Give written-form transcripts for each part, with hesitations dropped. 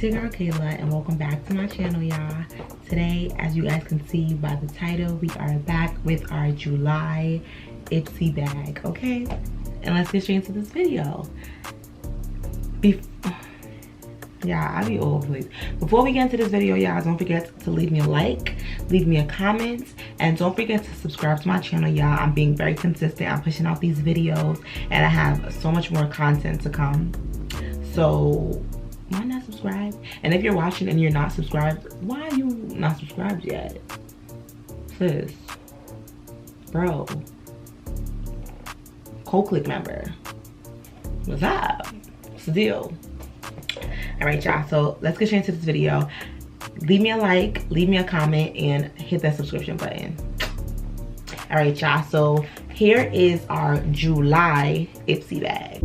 It's your girl Kayla and welcome back to my channel, y'all. Today, as you guys can see by the title, we are back with our July Ipsy bag, okay? And let's get straight into this video. Yeah, I'll be all over the place. Before we get into this video, y'all, don't forget to leave me a like, leave me a comment, and don't forget to subscribe to my channel, y'all. I'm being very consistent. I'm pushing out these videos and I have so much more content to come. So why not subscribe? And if you're watching and you're not subscribed, why are you not subscribed yet? Sis, bro, co-click member, what's up? What's the deal? All right, y'all, so let's get straight into this video. Leave me a like, leave me a comment, and hit that subscription button. All right, y'all, so here is our July Ipsy bag.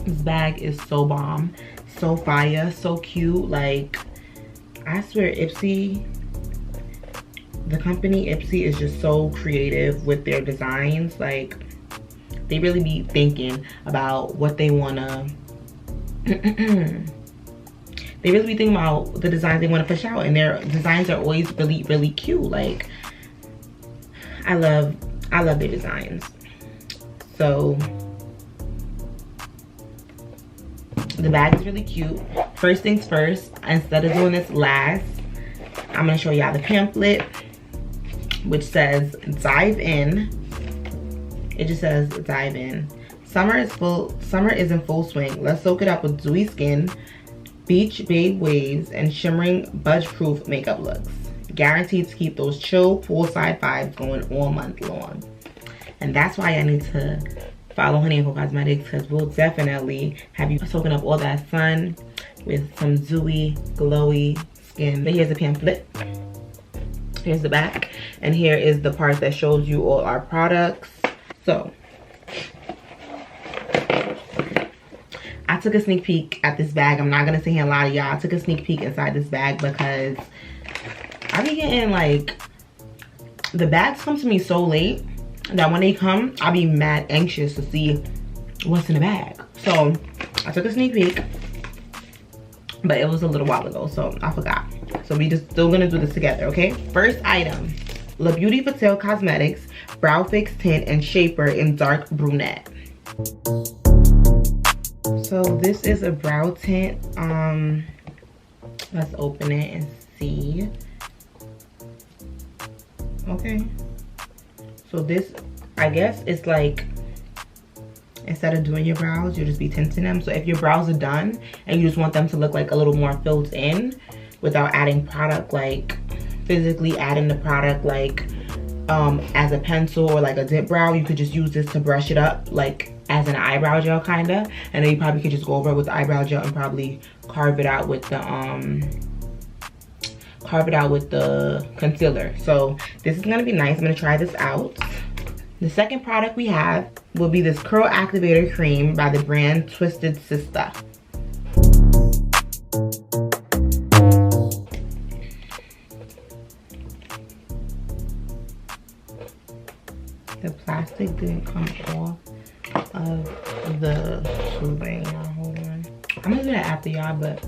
This bag is so bomb, so fire, so cute. Like, I swear Ipsy, the company Ipsy is just so creative with their designs. Like, they really be thinking about what they wanna they really be thinking about the designs they want to push out, and their designs are always really cute. Like, I love their designs. So the bag is really cute. First things first, instead of doing this last, I'm gonna show y'all the pamphlet, which says dive in. It just says dive in. Summer is in full swing. Let's soak it up with dewy skin, beach babe waves, and shimmering budge proof makeup looks. Guaranteed to keep those chill poolside vibes going all month long. And that's why I need to follow Honey & Co Cosmetics, because we'll definitely have you soaking up all that sun with some dewy, glowy skin. But here's the pamphlet. Here's the back, and here is the part that shows you all our products. So I took a sneak peek at this bag. I'm not gonna sit here and lie to y'all. I took a sneak peek inside this bag because I be getting, like, the bags come to me so late that when they come, I'll be mad anxious to see what's in the bag. So I took a sneak peek, but it was a little while ago, so I forgot. So we just still gonna do this together, okay? First item, La Beauty Patel Cosmetics Brow Fix Tint and Shaper in Dark Brunette. So this is a brow tint. Let's open it and see. Okay. So this, I guess it's like, instead of doing your brows, you'll just be tinting them. So if your brows are done and you just want them to look like a little more filled in without adding product, like physically adding the product, like as a pencil or like a dip brow, you could just use this to brush it up, like as an eyebrow gel kinda. And then you probably could just go over it with the eyebrow gel and probably carve it out with the concealer. So this is gonna be nice. I'm gonna try this out. The second product we have will be this Curl Activator Cream by the brand Twisted Sister. The plastic didn't come off of the tubing. Hold on. I'm gonna do that after, y'all, but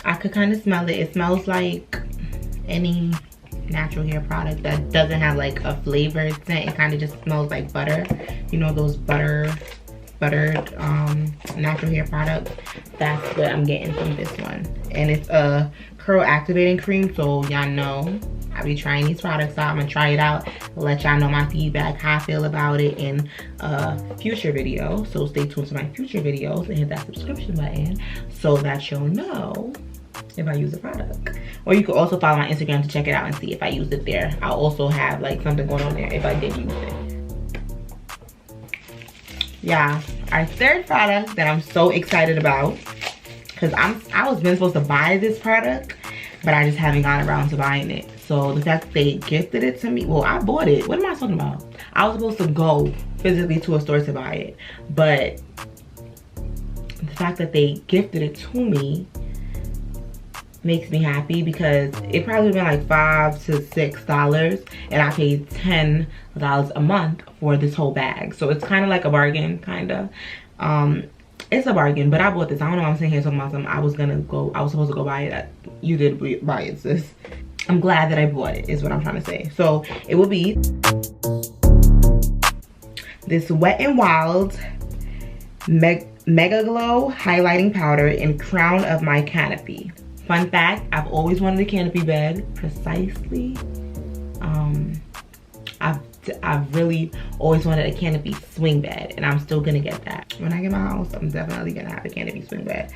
I could kind of smell it. It smells like any natural hair product that doesn't have like a flavored scent. It kind of just smells like butter. You know, those buttered natural hair products. That's what I'm getting from this one. And it's a curl activating cream, so y'all know I'll be trying these products out. I'm gonna try it out, let y'all know my feedback, how I feel about it in a future video. So stay tuned to my future videos and hit that subscription button so that you'll know if I use the product. Or you could also follow my Instagram to check it out and see if I used it there. I'll also have like something going on there if I did use it. Yeah, our third product that I'm so excited about, because I was been supposed to buy this product, but I just haven't gotten around to buying it. So the fact that they gifted it to me, well, I bought it. What am I talking about? I was supposed to go physically to a store to buy it, but the fact that they gifted it to me makes me happy because it probably would have been like $5 to $6 and I paid $10 a month for this whole bag. So it's kind of like a bargain, kind of. It's a bargain, but I bought this. I don't know why I'm sitting here talking about something. I was supposed to go buy it. You did buy it, sis. I'm glad that I bought it, is what I'm trying to say. So it will be this Wet n Wild Mega Glow Highlighting Powder in Crown of My Canopy. Fun fact, I've always wanted a canopy bed, precisely. I've really always wanted a canopy swing bed, and I'm still gonna get that. When I get my house, I'm definitely gonna have a canopy swing bed.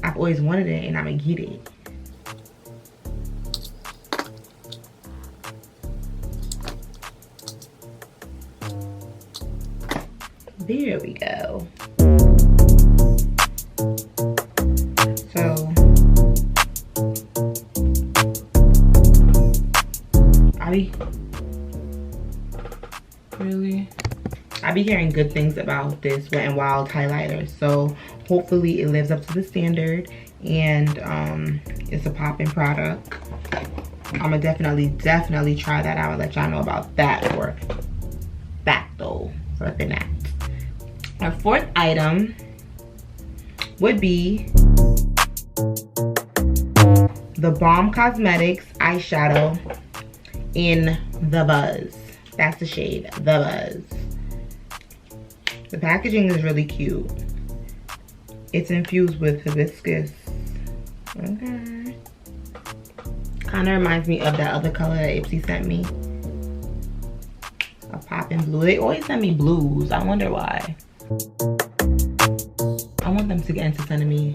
I've always wanted it, and I'm gonna get it. There we go. So I be hearing good things about this Wet n Wild highlighter, so hopefully it lives up to the standard, and it's a popping product. I'm gonna definitely try that out and let y'all know about that for fact though, for the next. Our fourth item would be the Balm Cosmetics eyeshadow in The Buzz. That's the shade, The Buzz. The packaging is really cute. It's infused with hibiscus. Okay. Kind of reminds me of that other color that Ipsy sent me. A poppin' blue. They always send me blues. I wonder why. I want them to get into sending me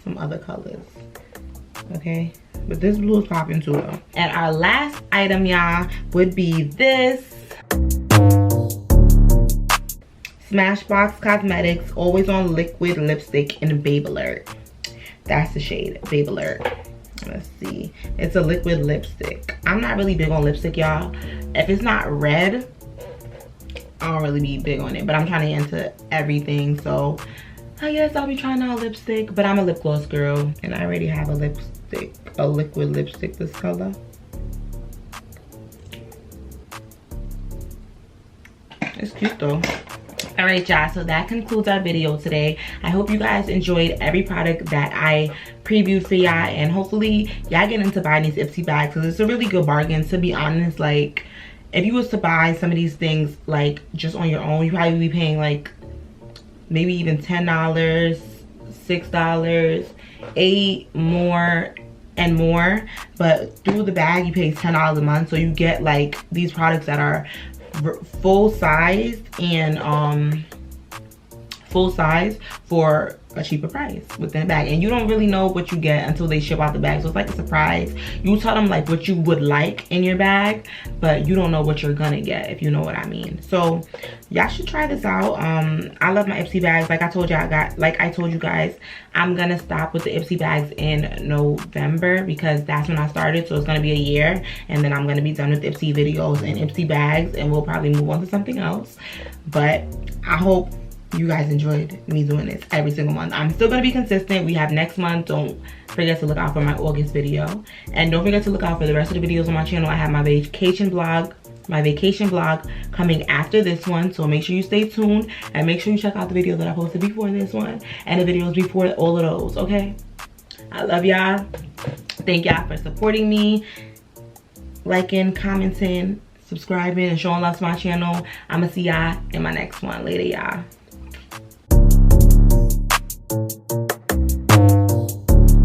some other colors. Okay. But this blue is popping too though. And our last item, y'all, would be this Smashbox Cosmetics Always On Liquid Lipstick in Babe Alert. That's the shade, Babe Alert. Let's see. It's a liquid lipstick. I'm not really big on lipstick, y'all. If it's not red, I don't really be big on it. But I'm trying to get into everything, so I guess I'll be trying out lipstick. But I'm a lip gloss girl, and I already have a lipstick, a liquid lipstick this color. It's cute though. All right, y'all, so that concludes our video today. I hope you guys enjoyed every product that I previewed for y'all, and hopefully y'all get into buying these Ipsy bags because it's a really good bargain. To be honest, like if you was to buy some of these things like just on your own, you probably be paying like maybe even $10, $6, $8 more and more, but through the bag you pay $10 a month, so you get like these products that are full size and full size for a cheaper price within the bag, and you don't really know what you get until they ship out the bag. So it's like a surprise. You tell them like what you would like in your bag, but you don't know what you're gonna get, if you know what I mean. So y'all should try this out. I love my Ipsy bags. Like I told you guys, I'm gonna stop with the Ipsy bags in November because that's when I started, so it's gonna be a year, and then I'm gonna be done with Ipsy videos and Ipsy bags, and we'll probably move on to something else. But I hope you guys enjoyed me doing this every single month. I'm still gonna be consistent. We have next month. Don't forget to look out for my August video, and don't forget to look out for the rest of the videos on my channel. I have my vacation vlog coming after this one, so make sure you stay tuned and make sure you check out the video that I posted before this one and the videos before all of those. Okay, I love y'all. Thank y'all for supporting me, liking, commenting, subscribing, and showing love to my channel. I'ma see y'all in my next one. Later, y'all.